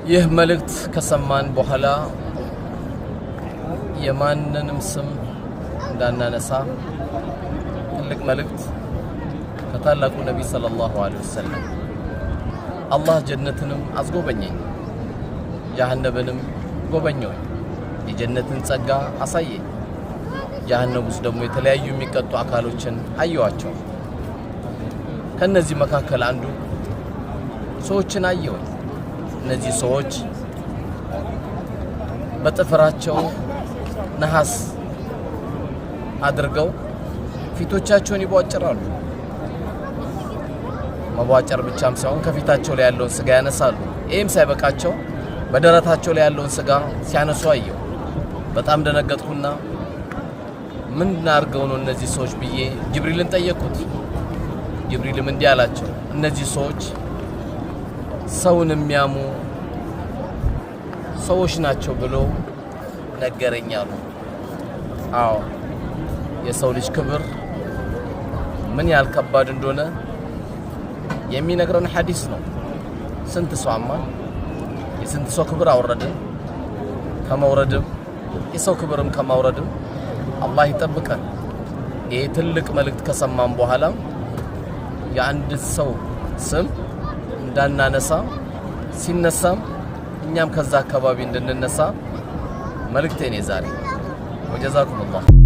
ይህ መልእክት ከሰማን በኋላ የማንንም ስም እንዳናነሳ ትልቅ መልእክት ከታላቁ ነብይ ሰለላሁ ዐለይሂ ወሰለም አላህ ጀነትንም አስጎበኘኝ ጀሃነምንም ጎበኘኝ የጀነትን ጸጋ አሳየኝ ጀሃነም ውስጥ ደግሞ የተለያዩ የሚቀጡ አካሎችን አየዋቸው ከነዚህ መካከል አንዱ ሰዎችን አየው እነዚህ ሰዎች በጥፍራቸው ነሐስ አድርገው ፊቶቻቸውን ይቧጭራሉ መቧጨር ብቻም ሳይሆን ከፊታቸው ላይ ያለውን ስጋ ያነሳሉ ኤም ሳይበቃቸው በደረታቸው ላይ ያለውን ስጋ ሲያነሱ አየው በጣም ደነገጥኩና ምን እናርገው ነው እነዚህ ሰዎች ብዬ ጅብሪልን ጠየቁት ጅብሪልም እንዲህ አላቸው እነዚህ ሰዎች ሰውን የሚያሙ ሰዎች ናቸው ብሎ ነገረኛሉ አዎ የሰው ልጅ ክብር ምን ያህል ከባድ እንደሆነ የሚነግረን ሐዲስ ነው ስንት ሰው አማን የስንት ሰው ክብር አወረድን ከመውረድም የሰው ክብርም ከማውረድም አላህ ይጠብቀን ይሄ ትልቅ መልእክት ከሰማን በኋላ የአንድ ሰው ስም እንዳናነሳ ሲነሳም እኛም ከዛ አካባቢ እንድንነሳ መልእክቴ ነው ዛሬ ወጀዛኩም አላህ